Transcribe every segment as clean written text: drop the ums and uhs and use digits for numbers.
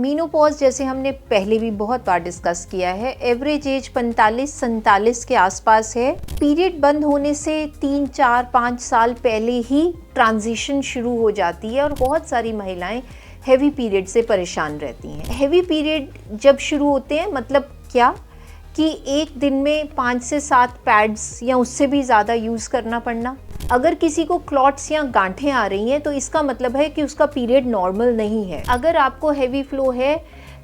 Menopause जैसे हमने पहले भी बहुत बार डिस्कस किया है, एवरेज एज 45-47 के आसपास है। पीरियड बंद होने से 3-4-5 साल पहले ही ट्रांजिशन शुरू हो जाती है और बहुत सारी महिलाएं हैवी पीरियड से परेशान रहती हैं। हैवी पीरियड जब शुरू होते हैं मतलब क्या कि एक दिन में 5 से 7 पैड्स या उससे भी ज़्यादा यूज़ करना पड़ना। अगर किसी को क्लॉट्स या गांठें आ रही हैं तो इसका मतलब है कि उसका पीरियड नॉर्मल नहीं है। अगर आपको हैवी फ्लो है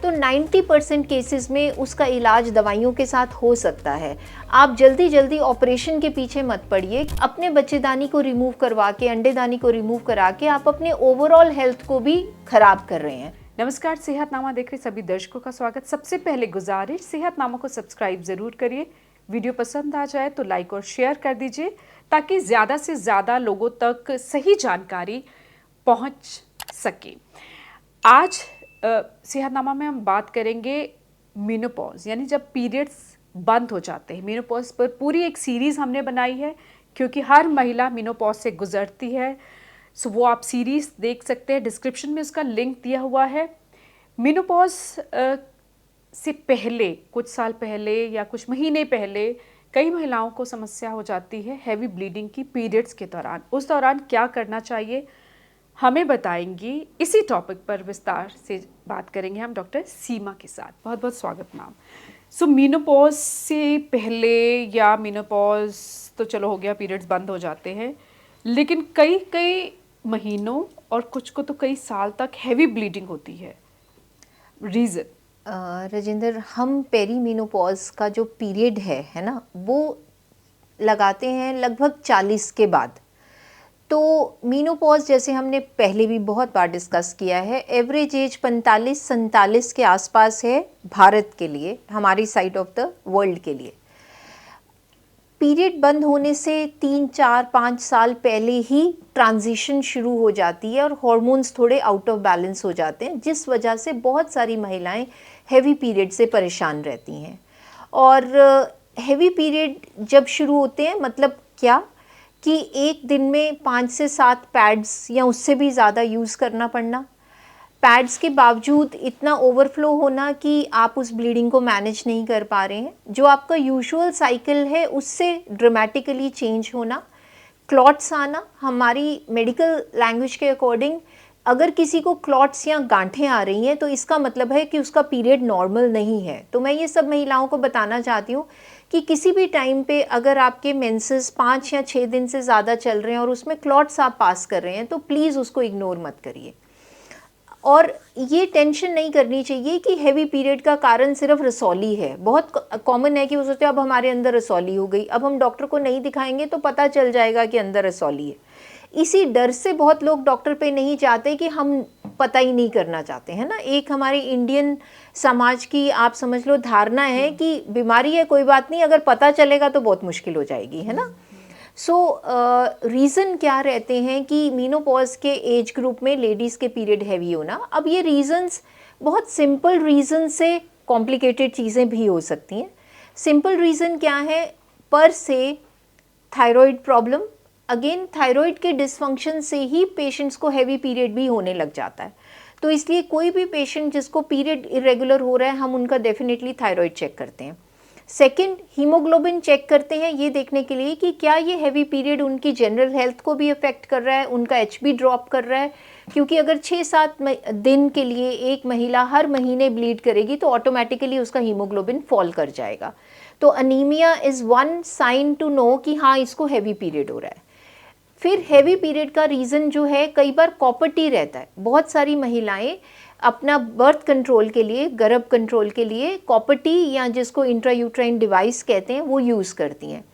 तो 90% केसेस में उसका इलाज दवाइयों के साथ हो सकता है। आप जल्दी ऑपरेशन के पीछे मत पड़िए। अपने बच्चेदानी को रिमूव करवा के, अंडेदानी को रिमूव करा के आप अपने ओवरऑल हेल्थ को भी खराब कर रहे हैं। नमस्कार, सेहतनामा देख रहे सभी दर्शकों का स्वागत। सबसे पहले गुजारिश, सेहतनामा को सब्सक्राइब जरूर करिए। वीडियो पसंद आ जाए तो लाइक और शेयर कर दीजिए ताकि ज़्यादा से ज़्यादा लोगों तक सही जानकारी पहुंच सके। आज सेहतनामा में हम बात करेंगे मेनोपॉज, यानी जब पीरियड्स बंद हो जाते हैं। मेनोपॉज पर पूरी एक सीरीज़ हमने बनाई है क्योंकि हर महिला मेनोपॉज से गुजरती है। सो वो आप सीरीज़ देख सकते हैं, डिस्क्रिप्शन में उसका लिंक दिया हुआ है। मेनोपॉज से पहले, कुछ साल पहले या कुछ महीने पहले कई महिलाओं को समस्या हो जाती है हैवी ब्लीडिंग की पीरियड्स के दौरान। उस दौरान क्या करना चाहिए हमें बताएंगी। इसी टॉपिक पर विस्तार से बात करेंगे हम डॉक्टर सीमा के साथ। बहुत बहुत स्वागत मैम। सो मेनोपॉज से पहले या मेनोपॉज तो चलो हो गया, पीरियड्स बंद हो जाते हैं, लेकिन कई महीनों और कुछ को तो कई साल तक हैवी ब्लीडिंग होती है। रीज़न राजेंद्र, हम पेरीमेनोपॉज का जो पीरियड है ना, वो लगाते हैं लगभग 40 के बाद। तो मेनोपॉज जैसे हमने पहले भी बहुत बार डिस्कस किया है, एवरेज एज 45-47 के आसपास है भारत के लिए, हमारी साइड ऑफ द वर्ल्ड के लिए। पीरियड बंद होने से 3-4-5 साल पहले ही ट्रांजिशन शुरू हो जाती है और हॉर्मोन्स थोड़े आउट ऑफ बैलेंस हो जाते हैं, जिस वजह से बहुत सारी महिलाएं हैवी पीरियड से परेशान रहती हैं। और हैवी पीरियड जब शुरू होते हैं मतलब क्या कि एक दिन में 5 से 7 पैड्स या उससे भी ज़्यादा यूज़ करना पड़ना। पैड्स के बावजूद इतना ओवरफ्लो होना कि आप उस ब्लीडिंग को मैनेज नहीं कर पा रहे हैं। जो आपका यूजुअल साइकिल है उससे ड्रामेटिकली चेंज होना। क्लॉट्स आना, हमारी मेडिकल लैंग्वेज के अकॉर्डिंग अगर किसी को क्लॉट्स या गांठें आ रही हैं तो इसका मतलब है कि उसका पीरियड नॉर्मल नहीं है। तो मैं ये सब महिलाओं को बताना चाहती हूँ कि किसी भी टाइम पे अगर आपके मेंसेस 5 या 6 दिन से ज़्यादा चल रहे हैं और उसमें क्लॉट्स आप पास कर रहे हैं तो प्लीज़ उसको इग्नोर मत करिए। और ये टेंशन नहीं करनी चाहिए कि हैवी पीरियड का कारण सिर्फ रसौली है। बहुत कॉमन है कि वो सोचते हैं अब हमारे अंदर रसौली हो गई, अब हम डॉक्टर को नहीं दिखाएंगे तो पता चल जाएगा कि अंदर रसौली है। इसी डर से बहुत लोग डॉक्टर पे नहीं जाते कि हम पता ही नहीं करना चाहते हैं ना। एक हमारी इंडियन समाज की आप समझ लो धारणा है कि बीमारी है कोई बात नहीं, अगर पता चलेगा तो बहुत मुश्किल हो जाएगी, है ना। सो रीज़न क्या रहते हैं कि मेनोपॉज के एज ग्रुप में लेडीज़ के पीरियड हैवी होना। अब ये रीज़न्स बहुत सिंपल रीज़न से कॉम्प्लिकेटेड चीज़ें भी हो सकती हैं। सिंपल रीज़न क्या है, पर से थायराइड प्रॉब्लम। अगेन थायराइड के डिसफंक्शन से ही पेशेंट्स को हैवी पीरियड भी होने लग जाता है। तो इसलिए कोई भी पेशेंट जिसको पीरियड इरेगुलर हो रहा है हम उनका डेफिनेटली थायराइड चेक करते हैं। सेकंड, हीमोग्लोबिन चेक करते हैं ये देखने के लिए कि क्या ये हैवी पीरियड उनकी जनरल हेल्थ को भी अफेक्ट कर रहा है, उनका एचबी ड्रॉप कर रहा है। क्योंकि अगर 6-7 दिन के लिए एक महिला हर महीने ब्लीड करेगी तो ऑटोमेटिकली उसका हीमोग्लोबिन फॉल कर जाएगा। तो anaemia is one sign to know कि हाँ इसको हैवी पीरियड हो रहा है। फिर हैवी पीरियड का रीज़न जो है कई बार कॉपर टी रहता है। बहुत सारी महिलाएं अपना बर्थ कंट्रोल के लिए, गर्भ कंट्रोल के लिए कॉपर टी या जिसको इंट्रायूट्राइन डिवाइस कहते हैं वो यूज़ करती हैं।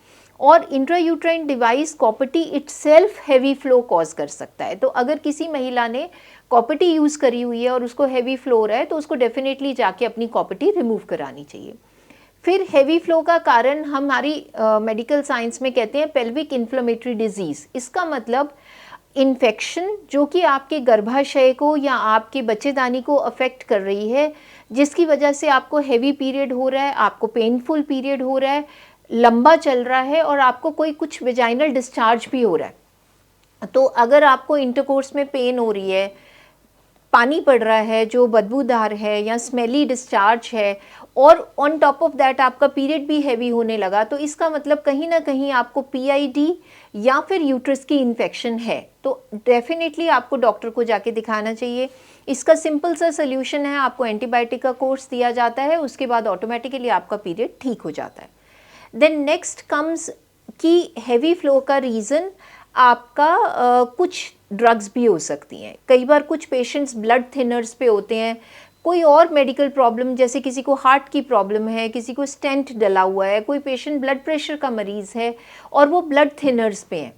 और intrauterine device copper T itself heavy flow cause कर सकता है। तो अगर किसी महिला ने कॉपर टी यूज़ करी हुई है और उसको हैवी फ्लो हो रहा है तो उसको डेफिनेटली जाके अपनी कॉपर टी रिमूव करानी चाहिए। फिर हैवी फ्लो का कारण हमारी मेडिकल साइंस में कहते हैं पेल्विक इन्फ्लेमेटरी डिजीज़। इसका मतलब इन्फेक्शन जो कि आपके गर्भाशय को या आपके बच्चेदानी को अफेक्ट कर रही है, जिसकी वजह से आपको हैवी पीरियड हो रहा है, आपको पेनफुल पीरियड हो रहा है, लंबा चल रहा है और आपको कोई कुछ वेजाइनल डिस्चार्ज भी हो रहा है। तो अगर आपको इंटरकोर्स में पेन हो रही है, पानी पड़ रहा है जो बदबूदार है या स्मेली डिस्चार्ज है और ऑन टॉप ऑफ दैट आपका पीरियड भी हैवी होने लगा, तो इसका मतलब कहीं ना कहीं आपको पीआईडी या फिर यूट्रस की इन्फेक्शन है। तो डेफिनेटली आपको डॉक्टर को जाके दिखाना चाहिए। इसका सिंपल सा सोल्यूशन है, आपको एंटीबायोटिक का कोर्स दिया जाता है, उसके बाद ऑटोमेटिकली आपका पीरियड ठीक हो जाता है। देन नेक्स्ट कम्स कि हैवी फ्लो का रीज़न आपका कुछ ड्रग्स भी हो सकती हैं। कई बार कुछ पेशेंट्स ब्लड थिनर्स पे होते हैं, कोई और मेडिकल प्रॉब्लम, जैसे किसी को हार्ट की प्रॉब्लम है, किसी को स्टेंट डला हुआ है, कोई पेशेंट ब्लड प्रेशर का मरीज़ है और वो ब्लड थिनर्स पे हैं।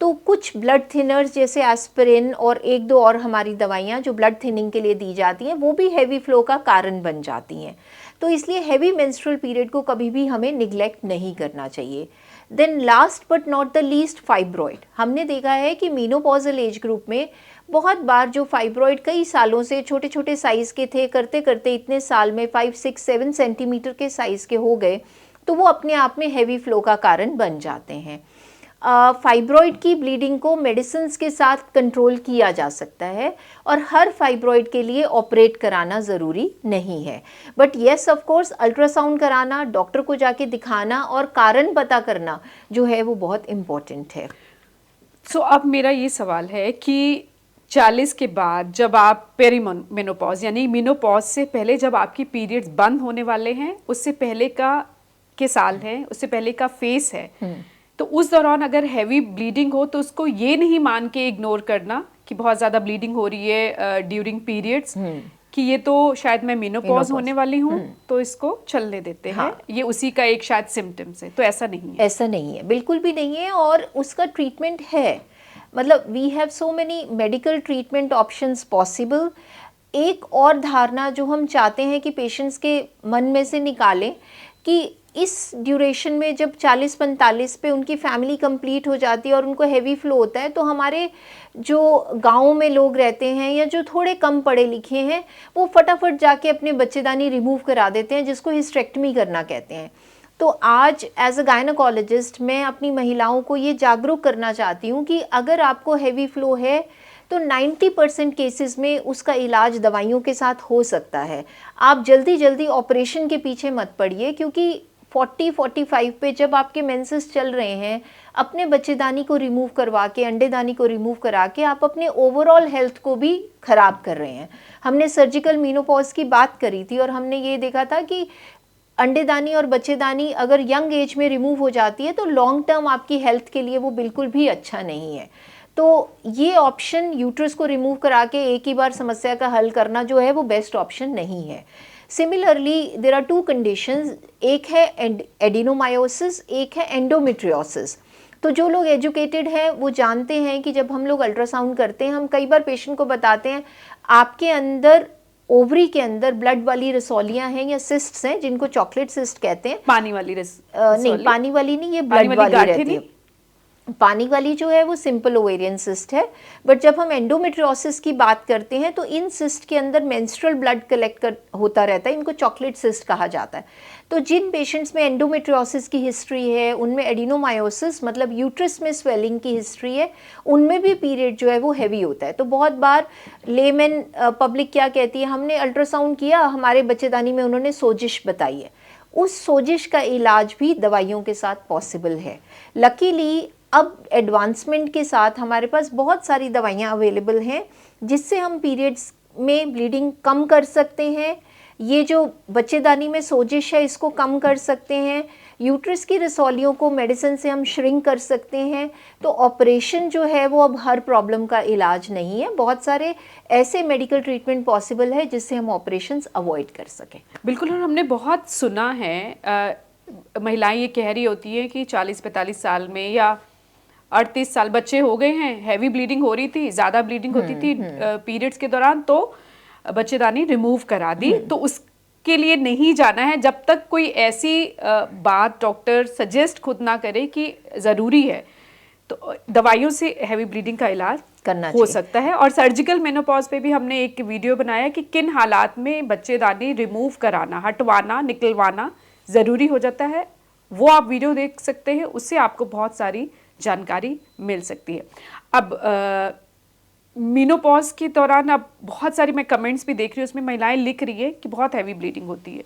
तो कुछ ब्लड थिनर्स जैसे एस्पिरिन और एक दो और हमारी दवाइयाँ जो ब्लड थिनिंग के लिए दी जाती हैं, वो भी हैवी फ्लो का कारण बन जाती हैं। तो इसलिए हैवी मेंस्ट्रुअल पीरियड को कभी भी हमें निगलेक्ट नहीं करना चाहिए। Then last but not the least, fibroid. हमने देखा है कि मीनोपॉजल एज ग्रुप में बहुत बार जो फाइब्रॉइड कई सालों से छोटे छोटे साइज़ के थे, करते करते इतने साल में 5, 6, 7 सेंटीमीटर के साइज़ के हो गए, तो वो अपने आप में हैवी फ्लो का कारण बन जाते हैं। फाइब्रॉइड की ब्लीडिंग को मेडिसिन्स के साथ कंट्रोल किया जा सकता है और हर फाइब्रॉइड के लिए ऑपरेट कराना ज़रूरी नहीं है। But yes of course ultrasound कराना, डॉक्टर को जाके दिखाना और कारण पता करना जो है वो बहुत इम्पॉर्टेंट है। सो अब मेरा ये सवाल है कि 40 के बाद जब आप पेरीमेनोपॉज यानी मेनोपॉज से पहले जब आपकी पीरियड्स बंद होने वाले हैं, उससे पहले के साल है, उससे पहले का फेस है, तो उस दौरान अगर हैवी ब्लीडिंग हो तो उसको ये नहीं मान के इग्नोर करना कि बहुत ज़्यादा ब्लीडिंग हो रही है ड्यूरिंग पीरियड्स कि ये तो शायद मैं मेनोपॉज होने वाली हूँ तो इसको चलने देते हैं, ये उसी का एक शायद सिम्टम्स है। तो ऐसा नहीं है। ऐसा नहीं है, बिल्कुल भी नहीं है। और उसका ट्रीटमेंट है, मतलब we have so many medical treatment options possible. एक और धारणा जो हम चाहते हैं कि पेशेंट्स के मन में से निकालें कि इस ड्यूरेशन में जब 40-45 पे उनकी फैमिली कंप्लीट हो जाती है और उनको हैवी फ्लो होता है, तो हमारे जो गाँव में लोग रहते हैं या जो थोड़े कम पढ़े लिखे हैं, वो फटाफट जाके अपने बच्चेदानी रिमूव करा देते हैं, जिसको हिस्टेरेक्टमी करना कहते हैं। तो आज एज अ गायनोकोलॉजिस्ट मैं अपनी महिलाओं को ये जागरूक करना चाहती हूँ कि अगर आपको हैवी फ्लो है तो 90% केसेस में उसका इलाज दवाइयों के साथ हो सकता है। आप जल्दी जल्दी ऑपरेशन के पीछे मत पड़िए, क्योंकि 40-45 पे जब आपके मेंसेस चल रहे हैं, अपने बच्चेदानी को रिमूव करवा के, अंडेदानी को रिमूव करा के आप अपने ओवरऑल हेल्थ को भी ख़राब कर रहे हैं। हमने सर्जिकल मीनोपॉज की बात करी थी और हमने ये देखा था कि अंडेदानी और बच्चेदानी अगर यंग एज में रिमूव हो जाती है तो लॉन्ग टर्म आपकी हेल्थ के लिए वो बिल्कुल भी अच्छा नहीं है। तो ये ऑप्शन यूट्रस को रिमूव करा के एक ही बार समस्या का हल करना जो है वो बेस्ट ऑप्शन नहीं है। सिमिलरली देयर आर 2 कंडीशंस, एक है एडिनोमायोसिस, एक है एंडोमेट्रियोसिस। तो जो लोग एजुकेटेड हैं वो जानते हैं कि जब हम लोग अल्ट्रासाउंड करते हैं, हम कई बार पेशेंट को बताते हैं आपके अंदर ओवरी के अंदर ब्लड वाली रसौलियां हैं या सिस्ट्स हैं, जिनको चॉकलेट सिस्ट कहते हैं। पानी वाली नहीं, पानी वाली नहीं, ये ब्लड वाली रहती है। पानी वाली जो है वो सिंपल ओवेरियन सिस्ट है। बट जब हम एंडोमेट्रियोसिस की बात करते हैं तो इन सिस्ट के अंदर मेंस्ट्रुअल ब्लड कलेक्ट होता रहता है, इनको चॉकलेट सिस्ट कहा जाता है। तो जिन पेशेंट्स में एंडोमेट्रियोसिस की हिस्ट्री है, उनमें एडिनोमायोसिस मतलब यूट्रस में स्वेलिंग की हिस्ट्री है, उनमें भी पीरियड जो है वो हैवी होता है। तो बहुत बार लेमन पब्लिक क्या कहती है, हमने अल्ट्रासाउंड किया, हमारे बच्चेदानी में उन्होंने सोजिश बताई है। उस सोजिश का इलाज भी दवाइयों के साथ पॉसिबल है। लकीली अब एडवांसमेंट के साथ हमारे पास बहुत सारी दवाइयाँ अवेलेबल हैं जिससे हम पीरियड्स में ब्लीडिंग कम कर सकते हैं। ये जो बच्चेदानी में सोजिश है इसको कम कर सकते हैं। यूट्रस की रसौलियों को मेडिसिन से हम श्रिंक कर सकते हैं। तो ऑपरेशन जो है वो अब हर प्रॉब्लम का इलाज नहीं है। बहुत सारे ऐसे मेडिकल ट्रीटमेंट पॉसिबल है जिससे हम ऑपरेशंस अवॉइड कर सकें। बिल्कुल। और हमने बहुत सुना है महिलाएं ये कह रही होती हैं कि 40-45 साल में या 38 साल बच्चे हो गए हैं, हैवी ब्लीडिंग हो रही थी, ज़्यादा ब्लीडिंग होती थी पीरियड्स के दौरान, तो बच्चेदानी रिमूव करा दी। तो उसके लिए नहीं जाना है जब तक कोई ऐसी बात डॉक्टर सजेस्ट खुद ना करे कि ज़रूरी है। तो दवाइयों से हैवी ब्लीडिंग का इलाज करना हो सकता है। और सर्जिकल मेनोपॉज पे भी हमने एक वीडियो बनाया कि किन हालात में बच्चेदानी रिमूव कराना, हटवाना, निकलवाना ज़रूरी हो जाता है। वो आप वीडियो देख सकते हैं, उससे आपको बहुत सारी जानकारी मिल सकती है। अब मीनोपॉज के दौरान अब बहुत सारी मैं कमेंट्स भी देख रही हूँ, उसमें महिलाएं लिख रही है कि बहुत हैवी ब्लीडिंग होती है,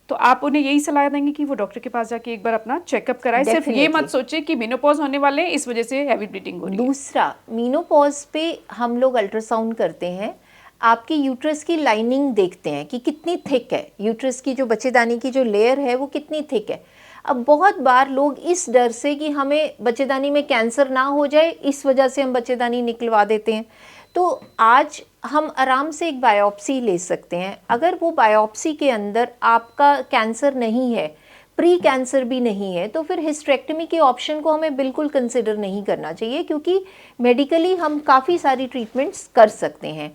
तो आप उन्हें यही सलाह देंगे कि वो डॉक्टर के पास जाके एक बार अपना चेकअप कराए, सिर्फ ये मत सोचे कि मीनोपॉज होने वाले हैं इस वजह से हैवी ब्लीडिंग हो रही है। दूसरा, मीनोपॉज पे हम लोग अल्ट्रासाउंड करते हैं, आपके यूट्रस की लाइनिंग देखते हैं कि कितनी थिक है, यूट्रस की जो बच्चेदानी की जो लेयर है वो कितनी थिक है। अब बहुत बार लोग इस डर से कि हमें बच्चेदानी में कैंसर ना हो जाए, इस वजह से हम बच्चेदानी निकलवा देते हैं। तो आज हम आराम से एक बायोप्सी ले सकते हैं। अगर वो बायोप्सी के अंदर आपका कैंसर नहीं है, प्री कैंसर भी नहीं है, तो फिर हिस्टेरेक्टमी के ऑप्शन को हमें बिल्कुल कंसिडर नहीं करना चाहिए, क्योंकि मेडिकली हम काफ़ी सारी ट्रीटमेंट्स कर सकते हैं।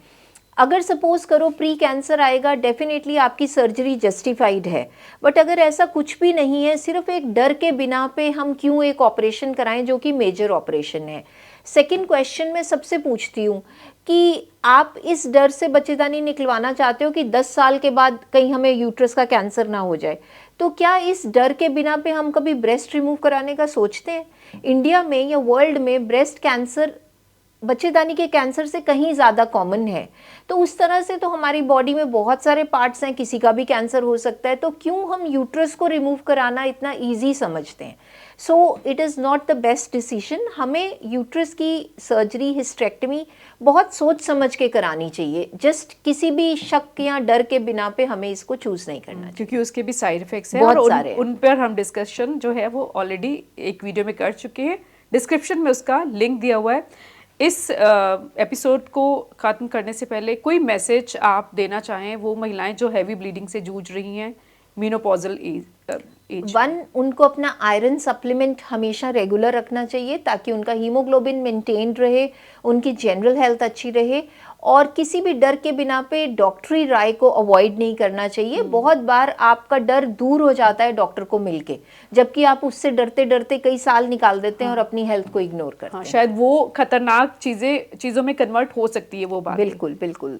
अगर सपोज करो प्री कैंसर आएगा, डेफिनेटली आपकी सर्जरी जस्टिफाइड है, बट अगर ऐसा कुछ भी नहीं है, सिर्फ एक डर के बिना पे हम क्यों एक ऑपरेशन कराएं जो कि मेजर ऑपरेशन है। सेकंड क्वेश्चन मैं सबसे पूछती हूँ कि आप इस डर से बच्चेदानी निकलवाना चाहते हो कि 10 साल के बाद कहीं हमें यूट्रस का कैंसर ना हो जाए, तो क्या इस डर के बिना पे हम कभी ब्रेस्ट रिमूव कराने का सोचते हैं? इंडिया में या वर्ल्ड में ब्रेस्ट कैंसर बच्चेदानी के कैंसर से कहीं ज़्यादा कॉमन है। तो उस तरह से तो हमारी बॉडी में बहुत सारे पार्ट्स हैं, किसी का भी कैंसर हो सकता है, तो क्यों हम यूट्रस को रिमूव कराना इतना इजी समझते हैं? So it is not the best decision. हमें यूट्रस की सर्जरी, हिस्टेरेक्टमी बहुत सोच समझ के करानी चाहिए। जस्ट किसी भी शक या डर के बिना पे हमें इसको चूज़ नहीं करना चाहिए, क्योंकि उसके भी साइड इफेक्ट्स हैं बहुत और सारे हैं। उन पर हम डिस्कशन जो है वो ऑलरेडी एक वीडियो में कर चुके हैं, डिस्क्रिप्शन में उसका लिंक दिया हुआ है। इस एपिसोड को ख़त्म करने से पहले कोई मैसेज आप देना चाहें वो महिलाएं जो हैवी ब्लीडिंग से जूझ रही हैं मीनोपॉजल एज? वन, उनको अपना आयरन सप्लीमेंट हमेशा रेगुलर रखना चाहिए ताकि उनका हीमोग्लोबिन मेंटेन रहे, उनकी जनरल हेल्थ अच्छी रहे, और किसी भी डर के बिना पे डॉक्टरी राय को अवॉइड नहीं करना चाहिए। बहुत बार आपका डर दूर हो जाता है डॉक्टर को मिलके, जबकि आप उससे डरते डरते कई साल निकाल देते हैं और अपनी हेल्थ को इग्नोर करते हैं। शायद वो खतरनाक चीज़ों में कन्वर्ट हो सकती है वो बात। बिल्कुल बिल्कुल।